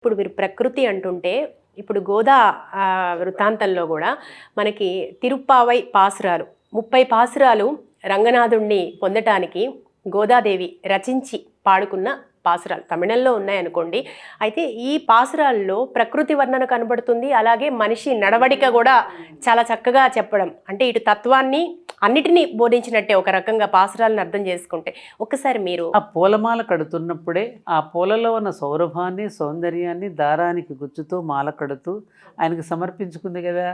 ఇప్పుడు మీరు ప్రకృతి అంటుంటే ఇప్పుడు గోదా వృత్తాంతంలో కూడా మనకి తిరుప్పావై పాసురాలు 30 పాసురాలు రంగనాథుణ్ణి పొందటానికి గోదాదేవి రచించి పాడుకున్న పాసురాలు తమిళంలో ఉన్నాయనుకోండి. అయితే ఈ పాసురాల్లో ప్రకృతి వర్ణన కనబడుతుంది, అలాగే మనిషి నడవడిక కూడా చాలా చక్కగా చెప్పడం, అంటే ఇటు తత్వాన్ని అన్నిటినీ బోధించినట్టే ఒక రకంగా పాసురాలను అర్థం చేసుకుంటే. ఒక్కసారి మీరు ఆ పూలమాల కడుతున్నప్పుడే ఆ పూలలో ఉన్న సౌరభాన్ని సౌందర్యాన్ని దారానికి గుచ్చుతూ మాల కడుతూ ఆయనకు సమర్పించుకుంది కదా.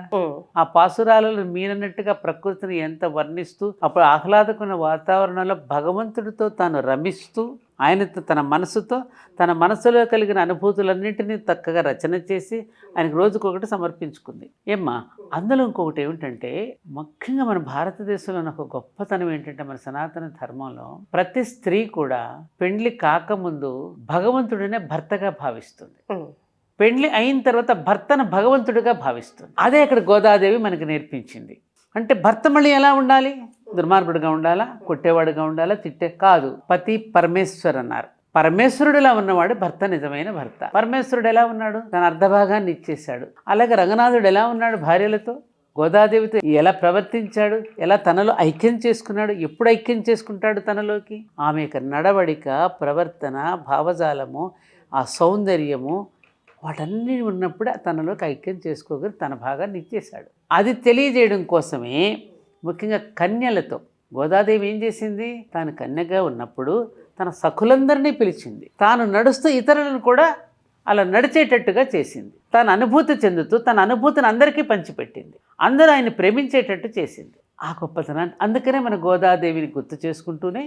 ఆ పాసురాలలో మీరన్నట్టుగా ప్రకృతిని ఎంత వర్ణిస్తూ అప్పుడు ఆహ్లాదకున్న వాతావరణంలో భగవంతుడితో తాను రమిస్తూ ఆయనతో తన మనసులో కలిగిన అనుభూతులన్నింటినీ చక్కగా రచన చేసి ఆయనకు రోజుకొకటి సమర్పించుకుంది. ఏమ్మా అందులో ఇంకొకటి ఏమిటంటే, ముఖ్యంగా మన భారతదేశంలో ఒక గొప్పతనం ఏంటంటే, మన సనాతన ధర్మంలో ప్రతి స్త్రీ కూడా పెండ్లి కాకముందు భగవంతుడినే భర్తగా భావిస్తుంది, పెండ్లి అయిన తర్వాత భర్తను భగవంతుడిగా భావిస్తుంది. అదే ఇక్కడ గోదాదేవి మనకి నేర్పించింది. అంటే భర్త మళ్ళీ ఎలా ఉండాలి? దుర్మార్గుడిగా ఉండాలా, కొట్టేవాడుగా ఉండాలా, కాదు. పతి పరమేశ్వర్ అన్నారు. పరమేశ్వరుడు ఎలా ఉన్నవాడు భర్త నిజమైన భర్త. పరమేశ్వరుడు ఎలా ఉన్నాడు? తన అర్ధభాగాన్ని ఇచ్చేశాడు. అలాగే రంగనాథుడు ఎలా ఉన్నాడు భార్యలతో, గోదాదేవితో ఎలా ప్రవర్తించాడు, ఎలా తనలో ఐక్యం చేసుకున్నాడు, ఎప్పుడు ఐక్యం చేసుకుంటాడు తనలోకి? ఆమె యొక్క నడవడిక, ప్రవర్తన, భావజాలము, ఆ సౌందర్యము వాటన్నీ ఉన్నప్పుడే తనలోకి ఐక్యం చేసుకోగలి తన భాగాన్ని ఇచ్చేశాడు. అది తెలియజేయడం కోసమే ముఖ్యంగా కన్యలతో గోదాదేవి ఏం చేసింది? తాను కన్యగా ఉన్నప్పుడు తన సఖులందరినీ పిలిచింది. తాను నడుస్తూ ఇతరులను కూడా అలా నడిచేటట్టుగా చేసింది. తాను అనుభూతి చెందుతూ తన అనుభూతిని అందరికీ పంచిపెట్టింది. అందరూ ఆయన ప్రేమించేటట్టు చేసింది. ఆ గొప్పతనాన్ని అందుకనే మన గోదాదేవిని గుర్తు చేసుకుంటూనే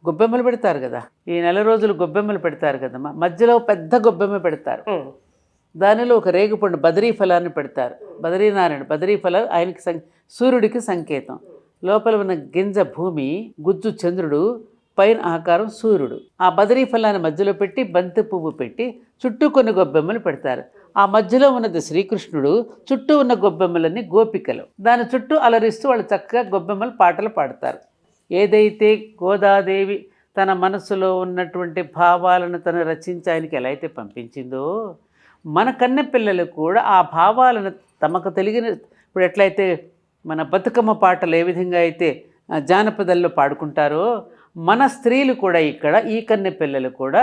గొబ్బెమ్మలు పెడతారు కదా. ఈ నెల రోజులు గొబ్బెమ్మలు పెడతారు కదమ్మా. మధ్యలో పెద్ద గొబ్బెమ్మ పెడతారు, దానిలో ఒక రేగుపండు బదరీ ఫలాన్ని పెడతారు. బదరీనారాయణ బదరీ ఫలాలు ఆయనకి సూర్యుడికి సంకేతం. లోపల ఉన్న గింజ భూమి, గుజ్జు చంద్రుడు, పైన ఆకారం సూర్యుడు. ఆ బదరీ ఫలాన్ని మధ్యలో పెట్టి బంతి పువ్వు పెట్టి చుట్టూ కొన్ని గొబ్బెమ్మలు పెడతారు. ఆ మధ్యలో ఉన్నది శ్రీకృష్ణుడు, చుట్టూ ఉన్న గొబ్బెమ్మలన్నీ గోపికలు. దాని చుట్టూ అలరిస్తూ వాళ్ళు చక్కగా గొబ్బెమ్మలు పాటలు పాడతారు. ఏదైతే గోదాదేవి తన మనసులో ఉన్నటువంటి భావాలను తను రచించి ఆయనకి ఎలా అయితే పంపించిందో, మన కన్నె పిల్లలు కూడా ఆ భావాలను తమకు తెలిగిన, ఇప్పుడు ఎట్లయితే మన బతుకమ్మ పాటలు ఏ విధంగా అయితే జానపదాల్లో పాడుకుంటారో, మన స్త్రీలు కూడా ఇక్కడ ఈ కన్నె పిల్లలు కూడా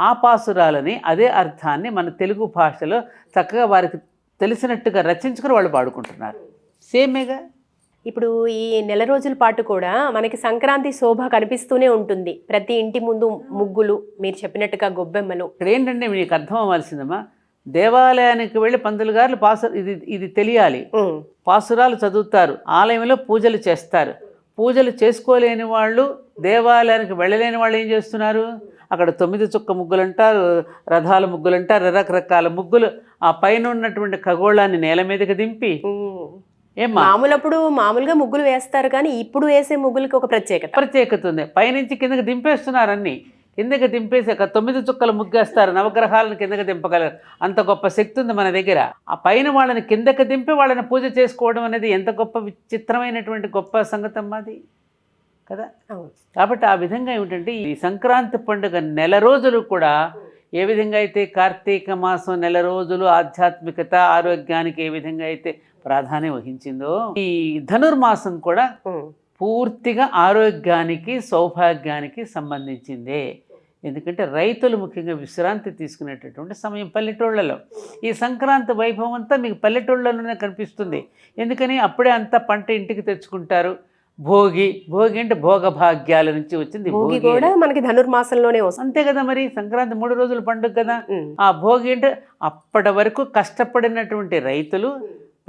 ఆ పాసురాలని అదే అర్థాన్ని మన తెలుగు భాషలో చక్కగా వారికి తెలిసినట్టుగా రచించుకుని వాళ్ళు పాడుకుంటున్నారు. సేమేగా. ఇప్పుడు ఈ నెల రోజుల పాటు కూడా మనకి సంక్రాంతి శోభ కనిపిస్తూనే ఉంటుంది. ప్రతి ఇంటి ముందు ముగ్గులు, మీరు చెప్పినట్టుగా గొబ్బెమ్మలు. ఇక్కడ ఏంటంటే మీకు అర్థం అవ్వాల్సిందమ్మా, దేవాలయానికి వెళ్ళి పంతులు గారు ఇది తెలియాలి. పాసురాలు చదువుతారు, ఆలయంలో పూజలు చేస్తారు. పూజలు చేసుకోలేని వాళ్ళు, దేవాలయానికి వెళ్ళలేని వాళ్ళు ఏం చేస్తున్నారు? అక్కడ 9 చుక్క ముగ్గులు అంటారు, రథాల ముగ్గులు అంటారు, రకరకాల ముగ్గులు ఆ పైన ఉన్నటువంటి ఖగోళాన్ని నేల మీదకి దింపి మామూలుగా ముగ్గులు వేస్తారు, కానీ ఇప్పుడు వేసే ముగ్గులకి ఒక ప్రత్యేకత ఉంది. పైనుంచి కిందకి దింపేస్తున్నారు. అన్ని కిందకి దింపేసి 9 చుక్కలు ముగ్గేస్తారు. నవగ్రహాలను కిందకి దింపగలరు. అంత గొప్ప శక్తి ఉంది మన దగ్గర. ఆ పైన వాళ్ళని కిందకి దింపి వాళ్ళని పూజ చేసుకోవడం అనేది ఎంత గొప్ప విచిత్రమైనటువంటి గొప్ప సంగతం అది కదా. కాబట్టి ఆ విధంగా ఏమిటంటే, ఈ సంక్రాంతి పండుగ నెల రోజులు కూడా ఏ విధంగా అయితే కార్తీక మాసం నెల రోజులు ఆధ్యాత్మికత, ఆరోగ్యానికి ఏ విధంగా అయితే ప్రాధాన్యం వహించిందో, ఈ ధనుర్మాసం కూడా పూర్తిగా ఆరోగ్యానికి, సౌభాగ్యానికి సంబంధించిందే. ఎందుకంటే రైతులు ముఖ్యంగా విశ్రాంతి తీసుకునేటటువంటి సమయం పల్లెటూళ్ళలో. ఈ సంక్రాంతి వైభవం అంతా మీకు పల్లెటూళ్ళలోనే కనిపిస్తుంది. ఎందుకని అప్పుడే అంతా పంట ఇంటికి తెచ్చుకుంటారు. భోగి అంటే భోగభాగ్యాల నుంచి వచ్చింది. భోగి కూడా మనకి ధనుర్మాసంలోనే వస్తుంది. అంతే కదా. మరి సంక్రాంతి 3 రోజుల పండుగ కదా. ఆ భోగి అంటే అప్పటి వరకు కష్టపడినటువంటి రైతులు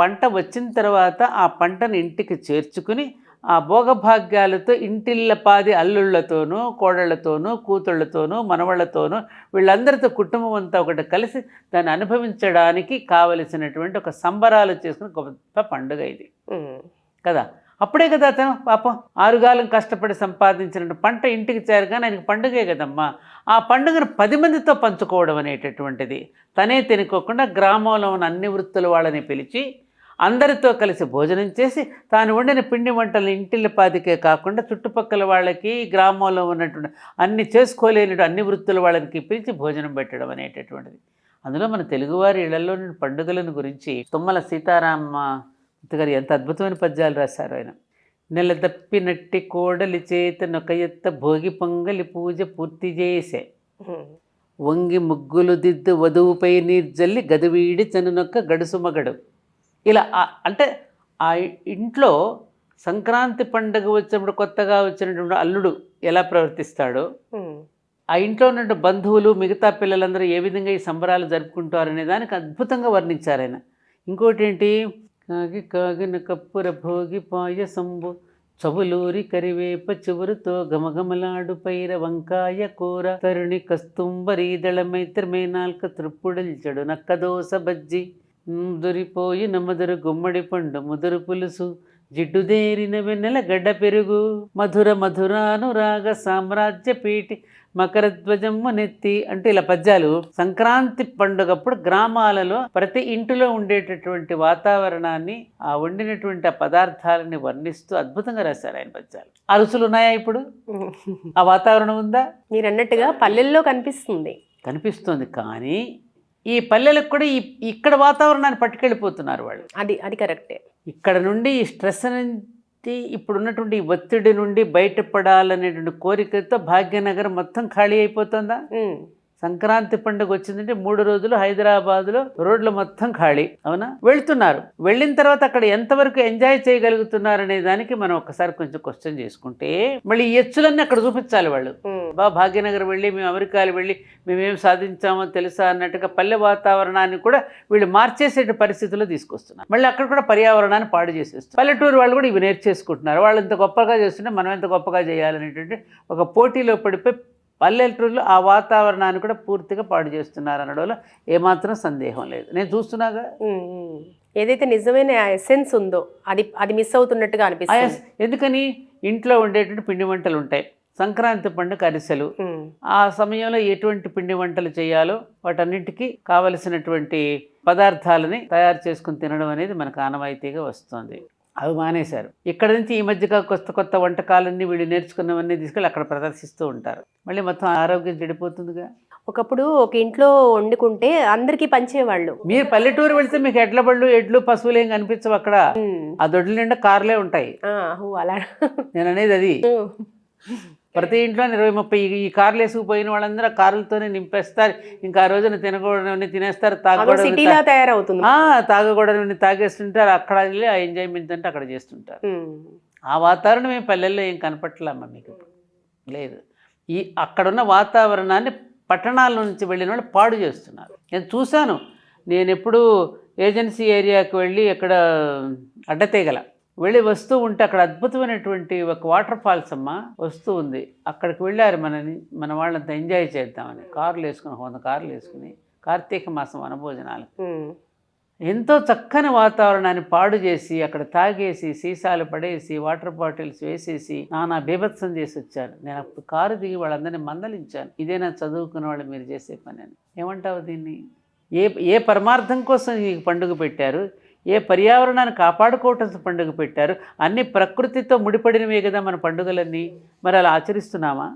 పంట వచ్చిన తర్వాత ఆ పంటను ఇంటికి చేర్చుకుని ఆ భోగభాగ్యాలతో ఇంటిల్లపాది అల్లుళ్లతోనూ, కోడళ్లతోనూ, కూతుళ్లతోనూ, మనవళ్లతోనూ వీళ్ళందరితో కుటుంబం అంతా ఒకటి కలిసి దాన్ని అనుభవించడానికి కావలసినటువంటి ఒక సంబరాలు చేసుకుని గొప్ప పండుగ ఇది కదా. అప్పుడే కదా అతను పాపం 6 కాలం కష్టపడి సంపాదించిన పంట ఇంటికి చేరగానే ఆయనకు పండుగే కదమ్మా. ఆ పండుగను 10 మందితో పంచుకోవడం అనేటటువంటిది. తనే తినుకోకుండా గ్రామంలో ఉన్న అన్ని వృత్తుల వాళ్ళని పిలిచి అందరితో కలిసి భోజనం చేసి తాను వండిన పిండి వంటలను ఇంటిల్లపాదికే కాకుండా చుట్టుపక్కల వాళ్ళకి, గ్రామంలో ఉన్నటువంటి అన్ని చేసుకోలేని అన్ని వృత్తుల వాళ్ళకి పిలిచి భోజనం పెట్టడం అనేటటువంటిది. అందులో మన తెలుగువారి ఇళ్లలోని పండుగలను గురించి తుమ్మల సీతారామ గారు ఎంత అద్భుతమైన పద్యాలు రాశారు ఆయన. నెల తప్పినట్టి కోడలి చేత నొకయెత్త భోగి పొంగలి పూజ పూర్తి చేసే, వంగి ముగ్గులు దిద్దు వధువుపై నీర్జల్లి గదువీడి చనునొక్క గడుసు మగడు. ఇలా అంటే ఆ ఇంట్లో సంక్రాంతి పండుగ వచ్చినప్పుడు కొత్తగా వచ్చినటువంటి అల్లుడు ఎలా ప్రవర్తిస్తాడో, ఆ ఇంట్లో ఉన్న బంధువులు మిగతా పిల్లలందరూ ఏ విధంగా ఈ సంబరాలు జరుపుకుంటారు అనే దానికి అద్భుతంగా వర్ణించారు ఆయన. ఇంకోటి ఏంటి, కాగి కాగిన కప్పుర భోగి పాయసంబు చవులూరి కరివేప చివురుతో గమగమలాడు పైర వంకాయ కూర తరుణి కస్తుంబరీదళమైత్రమే నాల్క త్రిప్పుడల్చడు నక్కదోస బజ్జి ముదురిపోయి నమదురు గుమ్మడి పండు ముదురు పులుసు జిడ్డుదేరిన వెన్నెల గడ్డ పెరుగు మధుర మధురానురాగ సామ్రాజ్య పీటి మకరధ్వజమ్మ నెత్తి అంటే ఇలా పద్యాలు సంక్రాంతి పండుగప్పుడు గ్రామాలలో ప్రతి ఇంటిలో ఉండేటటువంటి వాతావరణాన్ని, ఆ వండినటువంటి ఆ పదార్థాలని వర్ణిస్తూ అద్భుతంగా రాశారు ఆయన పద్యాలు. ఆ రుచులు ఉన్నాయా ఇప్పుడు? ఆ వాతావరణం ఉందా? మీరు అన్నట్టుగా పల్లెల్లో కనిపిస్తుంది. కానీ ఈ పల్లెలకు కూడా ఇక్కడ వాతావరణాన్ని పట్టుకెళ్ళిపోతున్నారు వాళ్ళు. అది కరెక్టే. ఇక్కడ నుండి ఈ స్ట్రెస్ నుంచి, ఇప్పుడున్నటువంటి ఒత్తిడి నుండి బయటపడాలనేటువంటి కోరికతో భాగ్యనగరం మొత్తం ఖాళీ అయిపోతుందా? సంక్రాంతి పండుగ వచ్చిందంటే 3 రోజులు హైదరాబాద్లో రోడ్లు మొత్తం ఖాళీ. అవునా? వెళ్తున్నారు. వెళ్ళిన తర్వాత అక్కడ ఎంతవరకు ఎంజాయ్ చేయగలుగుతున్నారు అనే దానికి మనం ఒకసారి కొంచెం క్వశ్చన్ చేసుకుంటే, మళ్ళీ ఈ ఎచ్చులన్నీ అక్కడ చూపించాలి వాళ్ళు. భాగ్యనగర్ వెళ్ళి మేము అమెరికాలు వెళ్ళి మేమేం సాధించామో తెలుసా అన్నట్టుగా పల్లె వాతావరణాన్ని కూడా వీళ్ళు మార్చేసే పరిస్థితుల్లో తీసుకొస్తున్నారు. మళ్ళీ అక్కడ కూడా పర్యావరణాన్ని పాడు చేసేస్తారు. పల్లెటూరు వాళ్ళు కూడా ఇవి నేర్చేసుకుంటున్నారు. వాళ్ళు ఎంత గొప్పగా చేస్తుంటే మనం ఎంత గొప్పగా చేయాలనేటువంటి ఒక పోటీలో పడిపోయి పల్లెటూరులో ఆ వాతావరణాన్ని కూడా పూర్తిగా పాడు చేస్తున్నారు అనడంలో ఏమాత్రం సందేహం లేదు. నేను చూస్తున్నాగా. ఏదైతే నిజమైన ఎసెన్స్ ఉందో అది మిస్ అవుతున్నట్టుగా అనిపిస్తుంది. ఎందుకని? ఇంట్లో ఉండేటువంటి పిండి వంటలు ఉంటాయి. సంక్రాంతి పండుగ అరిసెలు. ఆ సమయంలో ఎటువంటి పిండి వంటలు చేయాలో వాటన్నిటికీ కావలసినటువంటి పదార్థాలని తయారు చేసుకుని తినడం అనేది మనకు ఆనవాయితీగా వస్తుంది. అవి మానేశారు. ఇక్కడ నుంచి ఈ మధ్యగా కొత్త వంటకాలన్నీ వీళ్ళు నేర్చుకున్నవన్నీ తీసుకెళ్ళి అక్కడ ప్రదర్శిస్తూ ఉంటారు. మళ్ళీ మొత్తం ఆరోగ్యం చెడిపోతుందిగా. ఒకప్పుడు ఒక ఇంట్లో వండుకుంటే అందరికీ పంచేవాళ్ళు. మీరు పల్లెటూరు వెళ్తే మీకు ఎడ్ల బళ్ళు, ఎడ్లు, పశువులు ఏం కనిపించవు అక్కడ. ఆ దొడ్ల నిండా కార్లే ఉంటాయి. అలా నేను అనేది అది. ప్రతి ఇంట్లో 20-30 ఈ కార్లు వేసుకుపోయిన వాళ్ళందరూ ఆ కార్లతోనే నింపేస్తారు. ఇంకా ఆ రోజున తినకూడని తినేస్తారు, తాగకూడని తాగేస్తుంటారు. అక్కడ వెళ్ళి ఆ ఎంజాయ్మెంట్ అంటే అక్కడ చేస్తుంటారు. ఆ వాతావరణం ఏం పల్లెల్లో ఏం కనపట్లేమ్మా మీకు? లేదు. అక్కడున్న వాతావరణాన్ని పట్టణాల నుంచి వెళ్ళిన వాళ్ళు పాడు చేస్తున్నారు. నేను చూశాను. నేను ఎప్పుడు ఏజెన్సీ ఏరియాకి వెళ్ళి అక్కడ అడ్డతీగల వెళ్ళి వస్తూ ఉంటే అక్కడ అద్భుతమైనటువంటి ఒక వాటర్ ఫాల్స్ అమ్మ వస్తూ ఉంది. అక్కడికి వెళ్ళారు మన వాళ్ళంతా ఎంజాయ్ చేద్దామని. కార్లు వేసుకుని 100 కార్లు వేసుకుని కార్తీక మాసం వనభోజనాలు. ఎంతో చక్కని వాతావరణాన్ని పాడు చేసి అక్కడ తాగేసి సీసాలు పడేసి వాటర్ బాటిల్స్ వేసేసి నానా బీభత్సం చేసి వచ్చారు. నేను అప్పుడు కారు దిగి వాళ్ళందరినీ మందలించాను. ఇదేనా చదువుకున్న వాళ్ళు మీరు చేసే పని అని. ఏమంటావు దీన్ని? ఏ పరమార్థం కోసం ఈ పండుగ పెట్టారు? ఏ పర్యావరణాన్ని కాపాడుకోవటం పండుగ పెట్టారు? అన్ని ప్రకృతితో ముడిపడినవే కదా మన పండుగలన్నీ. మరి అలా ఆచరిస్తున్నామా?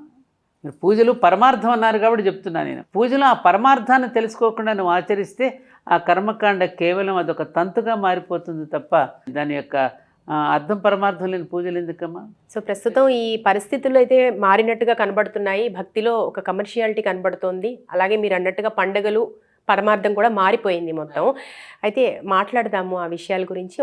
మీరు పూజలు పరమార్థం అన్నారు కాబట్టి చెప్తున్నాను నేను. పూజలు ఆ పరమార్థాన్ని తెలుసుకోకుండా నువ్వు ఆచరిస్తే ఆ కర్మకాండ కేవలం అదొక తంతుగా మారిపోతుంది తప్ప దాని యొక్క అర్థం పరమార్థం లేని పూజలు ఎందుకమ్మా? సో ప్రస్తుతం ఈ పరిస్థితుల్లో అయితే మారినట్టుగా కనబడుతున్నాయి. భక్తిలో ఒక కమర్షియాలిటీ కనబడుతోంది. అలాగే మీరు అన్నట్టుగా పండుగలు పరమార్థం కూడా మారిపోయింది మొత్తం. అయితే మాట్లాడదాము ఆ విషయాల గురించి.